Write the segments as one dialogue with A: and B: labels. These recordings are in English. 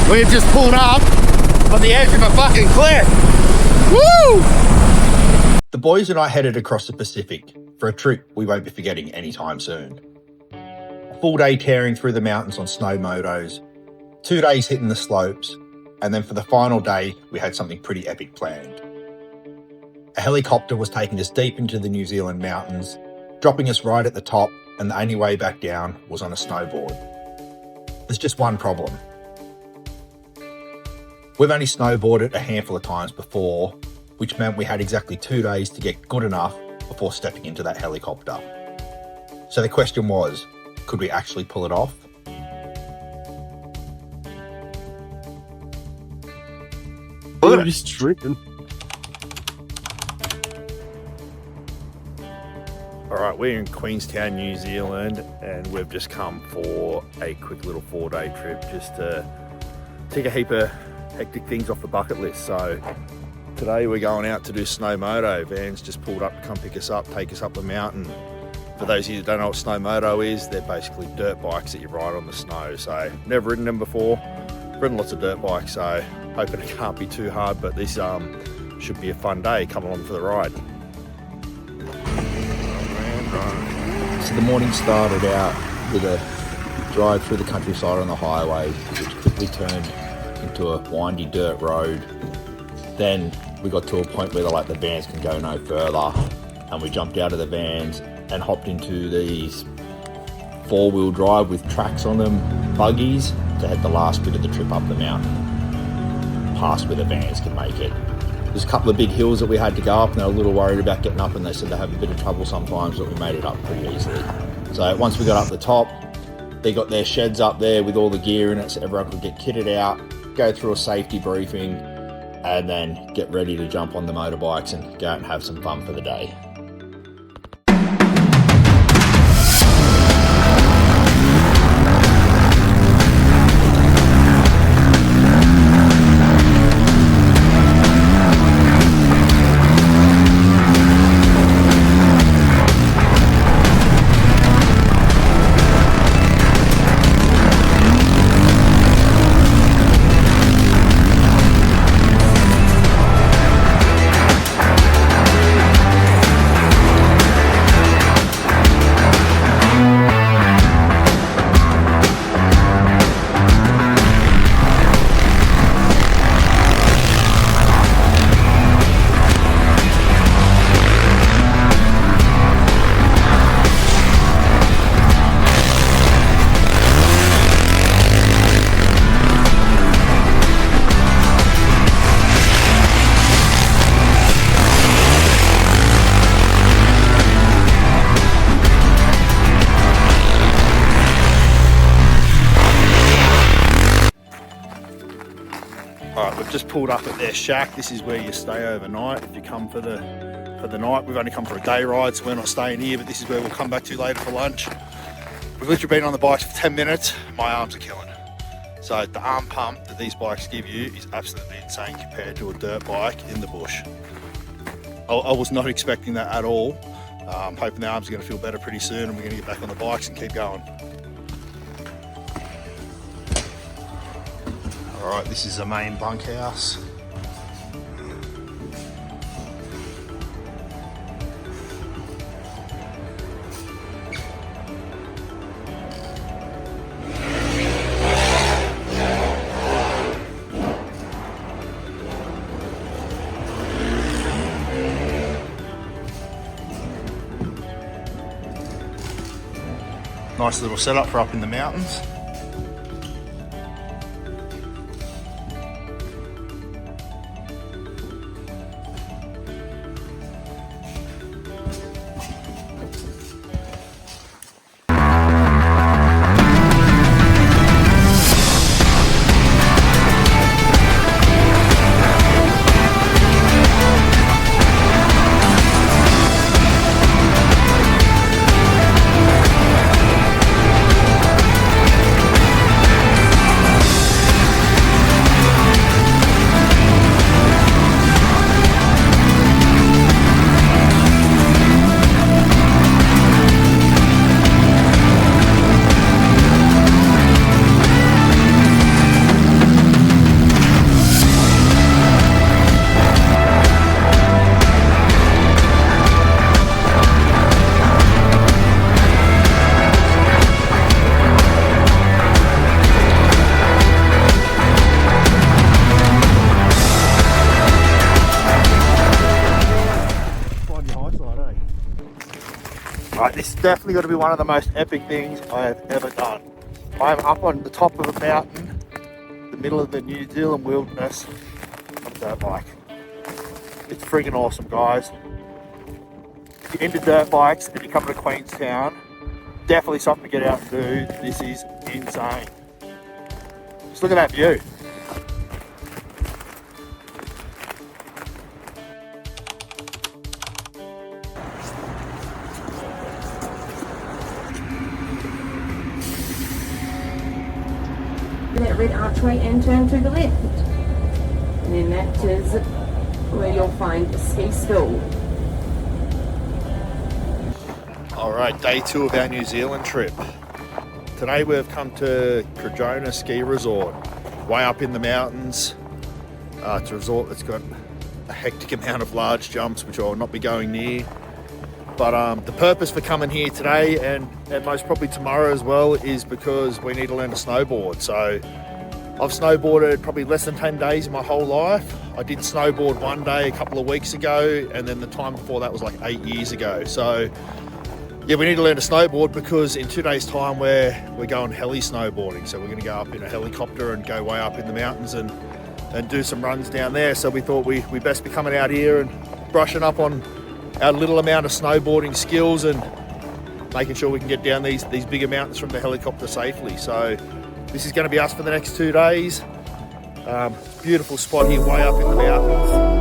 A: We've just pulled up on the edge of a fucking cliff. Woo! The boys and I headed across the Pacific for a trip we won't be forgetting anytime soon. A full day tearing through the mountains on snow motos, 2 days hitting the slopes, and then for the final day, we had something pretty epic planned. A helicopter was taking us deep into the New Zealand mountains, dropping us right at the top, and the only way back down was on a snowboard. There's just one problem. We've only snowboarded a handful of times before, which meant we had exactly 2 days to get good enough before stepping into that helicopter. So the question was, could we actually pull it off?
B: We're just tripping.
C: Alright, we're in Queenstown, New Zealand, and we've just come for a quick little 4-day trip just to tick a heap of hectic things off the bucket list. So today we're going out to do snowmoto. Van's just pulled up to come pick us up, take us up the mountain. For those of you that don't know what snowmoto is, they're basically dirt bikes that you ride on the snow. So never ridden them before, ridden lots of dirt bikes, so hoping it can't be too hard, but this should be a fun day. Come along for the ride.
A: So the morning started out with a drive through the countryside on the highway, which quickly turned into a windy dirt road. Then we got to a point where the vans can go no further, and we jumped out of the vans and hopped into these 4-wheel drive with tracks on them, buggies, to head the last bit of the trip up the mountain, past where the vans can make it. There's a couple of big hills that we had to go up, and they were a little worried about getting up, and they said they have a bit of trouble sometimes, but we made it up pretty easily. So once we got up the top, they got their sheds up there with all the gear in it so everyone could get kitted out, go through a safety briefing, and then get ready to jump on the motorbikes and go out and have some fun for the day.
C: Alright, we've just pulled up at their shack. This is where you stay overnight if you come for the night. We've only come for a day ride, so we're not staying here, but this is where we'll come back to later for lunch. We've literally been on the bikes for 10 minutes. My arms are killing. So the arm pump that these bikes give you is absolutely insane compared to a dirt bike in the bush. I was not expecting that at all. Hoping the arms are going to feel better pretty soon, and we're going to get back on the bikes and keep going. Alright, this is the main bunkhouse. Nice little setup for up in the mountains. Alright, this is definitely going to be one of the most epic things I have ever done. I'm up on the top of a mountain, the middle of the New Zealand wilderness, on a dirt bike. It's freaking awesome, guys. If you're into dirt bikes and you come to Queenstown, definitely something to get out and do. This is insane. Just look at that view.
D: That red archway and turn to the left. And then that is where you'll find a ski school.
C: Alright, day 2 of our New Zealand trip. Today we've come to Crojona Ski Resort, way up in the mountains. It's a resort that's got a hectic amount of large jumps, which I will not be going near. But the purpose for coming here today and most probably tomorrow as well is because we need to learn to snowboard. So I've snowboarded probably less than 10 days in my whole life. I did snowboard one day a couple of weeks ago, and then the time before that was like 8 years ago. So yeah, we need to learn to snowboard because in 2 days time we're going heli-snowboarding. So we're going to go up in a helicopter and go way up in the mountains and do some runs down there. So we thought we best be coming out here and brushing up on our little amount of snowboarding skills and making sure we can get down these bigger mountains from the helicopter safely. So this is going to be us for the next 2 days. Beautiful spot here way up in the mountains.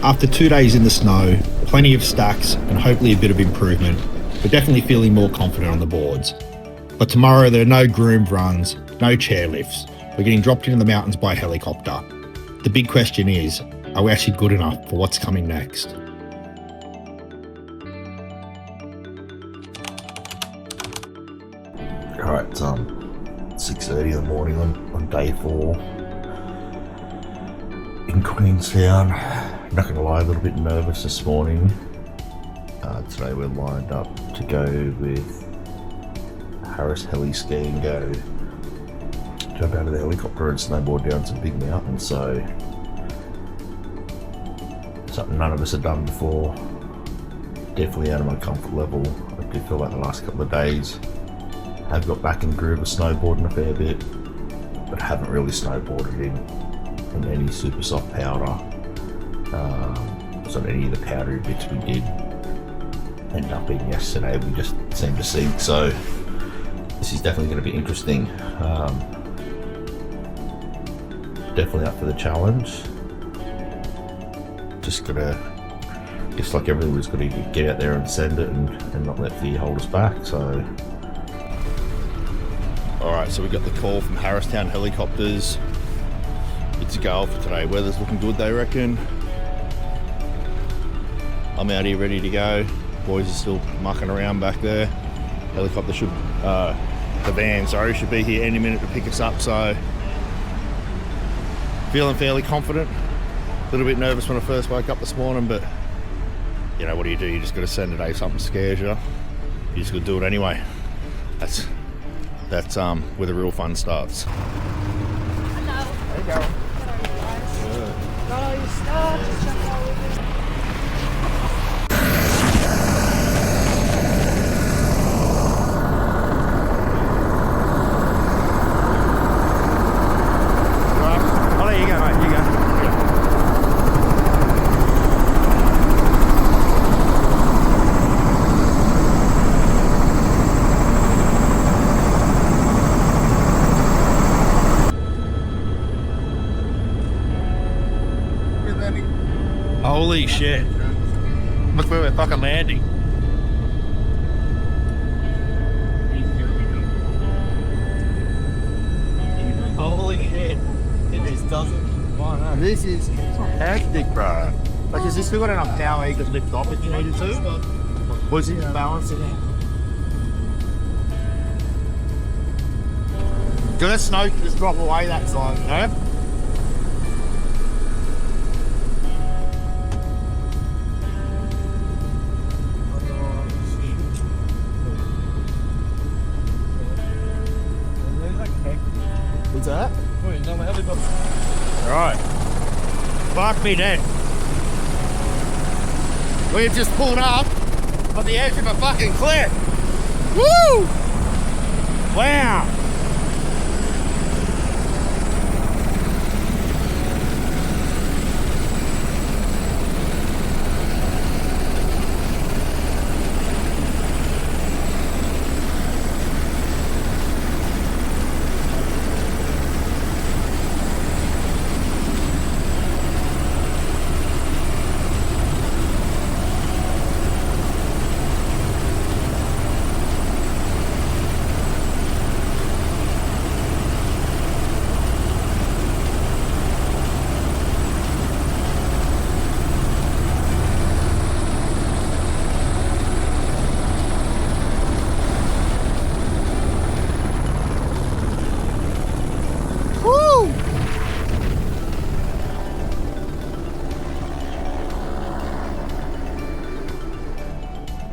A: After 2 days in the snow, plenty of stacks and hopefully a bit of improvement, we're definitely feeling more confident on the boards. But tomorrow there are no groomed runs, no chairlifts. We're getting dropped into the mountains by helicopter. The big question is, are we actually good enough for what's coming next?
E: Alright, it's 6:30 in the morning on day 4 in Queenstown. Not gonna lie, a little bit nervous this morning. Today we're lined up to go with Harris Heli Ski and go jump out of the helicopter and snowboard down some big mountains. So something none of us have done before. Definitely out of my comfort level. I do feel like the last couple of days have got back in the groove of snowboarding a fair bit, but haven't really snowboarded in any super soft powder. So any of the powdery bits we did end up in yesterday, we just seemed to sink. So this is definitely going to be interesting. definitely up for the challenge. Just gotta, it's like everything, we've got to get out there and send it and not let fear hold us back. So,
C: All right, so we got the call from Harristown helicopters. It's a go for today. Weather's looking good, they reckon. I'm out here ready to go. Boys are still mucking around back there. Helicopter should, the van, sorry, should be here any minute to pick us up. So, feeling fairly confident. A little bit nervous when I first woke up this morning, but you know, what do? You just got to send it, something scares you. You just got to do it anyway. That's where the real fun starts.
F: Hello.
C: There you go.
F: How are you guys? Got all your stuff. Just check it out with me.
C: I'll let you go, mate. You go. Holy shit. Look where we're fucking landing. Holy shit. It just doesn't. Oh no, this is hectic, bro. Like, is this still got enough power you could lift off if you needed to? Was it balancing it? Gonna snow just drop away that side, you know? What's that? Alright. Fuck me dead. We've just pulled up on the edge of a fucking cliff. Woo! Wow!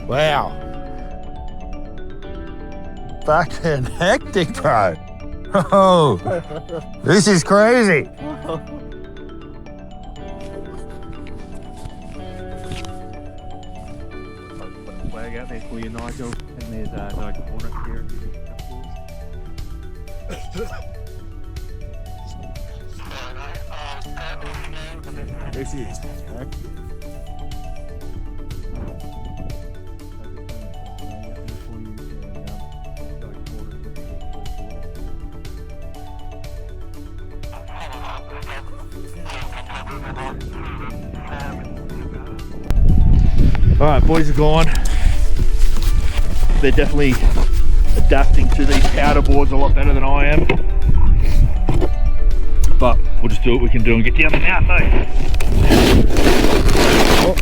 C: Wow. Fucking hectic, bro. Oh, this is crazy.
B: Flag out there for you, Nigel. And there's Nigel Hornet here.
C: This is hectic. Alright, boys are gone. They're definitely adapting to these powder boards a lot better than I am. But we'll just do what we can do and get down the mountain, oh.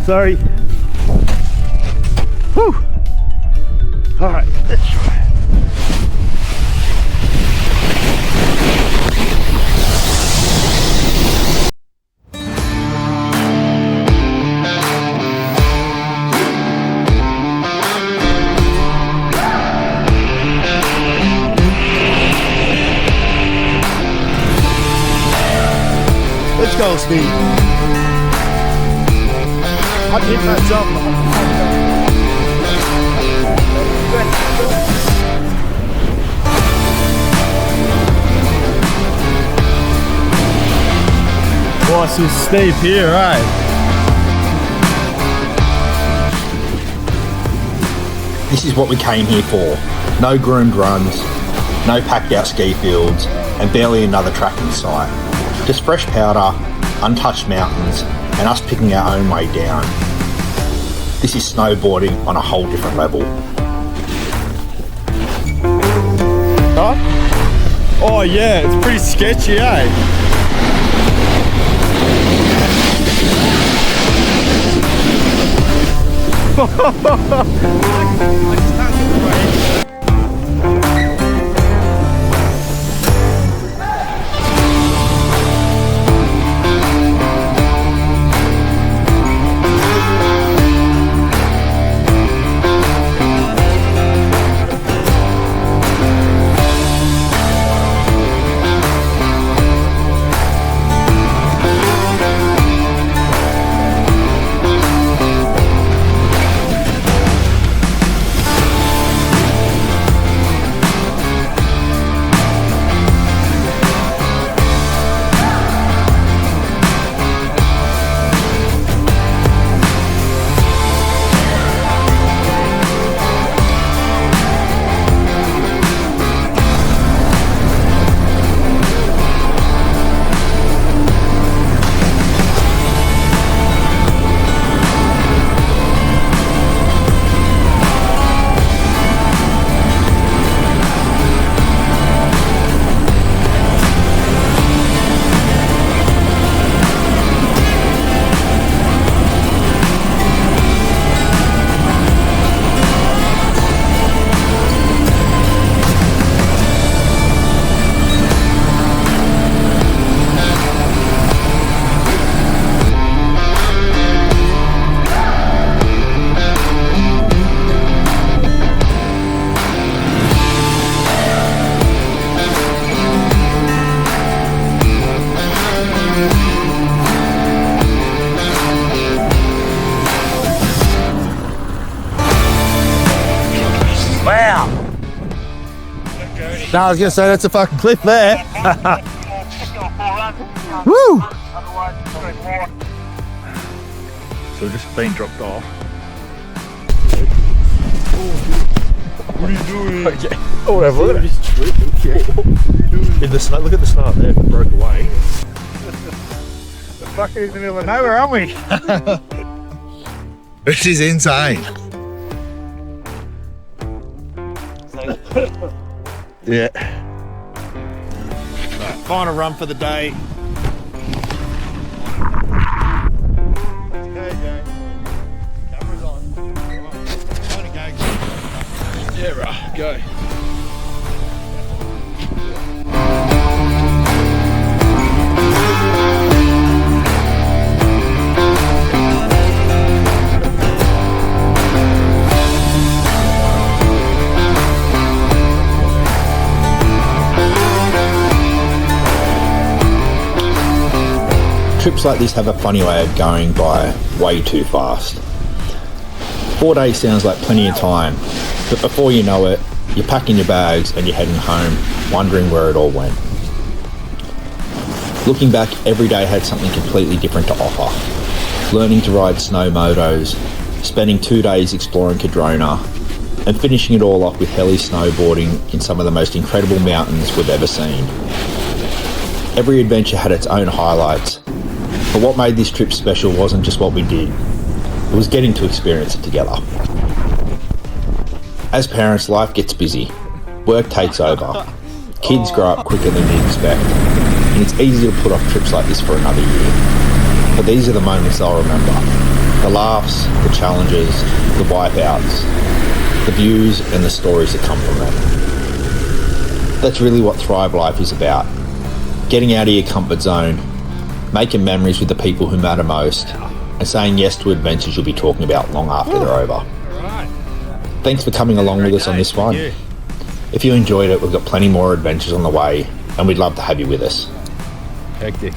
C: Sorry. Whew. Alright, let's try. Let's go, Steve. I did that jump.
B: Oh, it's just steep here, right?
A: This is what we came here for. No groomed runs, no packed out ski fields, and barely another track in sight. Just fresh powder, untouched mountains, and us picking our own way down. This is snowboarding on a whole different level.
C: Huh? Oh yeah, it's pretty sketchy, eh? No, I was gonna say that's a fucking cliff there. Woo!
B: So just being dropped off.
C: What are you doing?
B: Okay.
C: Oh, whatever. Look at this. In the snow, look at the snow there. It broke away.
B: The fuck is in the middle of nowhere, aren't we?
C: This is insane. Yeah. Right, final run for the day. Camera's on. Yeah, right, go.
A: Trips like this have a funny way of going by way too fast. 4 days sounds like plenty of time, but before you know it, you're packing your bags and you're heading home, wondering where it all went. Looking back, every day had something completely different to offer. Learning to ride snow motos, spending 2 days exploring Cadrona, and finishing it all off with heli-snowboarding in some of the most incredible mountains we've ever seen. Every adventure had its own highlights, but what made this trip special wasn't just what we did, it was getting to experience it together. As parents, life gets busy, work takes over, kids grow up quicker than you expect, and it's easy to put off trips like this for another year. But these are the moments I'll remember. The laughs, the challenges, the wipeouts, the views and the stories that come from them. That's really what Thrive Life is about. Getting out of your comfort zone, making memories with the people who matter most, and saying yes to adventures you'll be talking about long after they're over. Thanks for coming along with us on this one. If you enjoyed it, we've got plenty more adventures on the way, and we'd love to have you with us.
C: Hectic.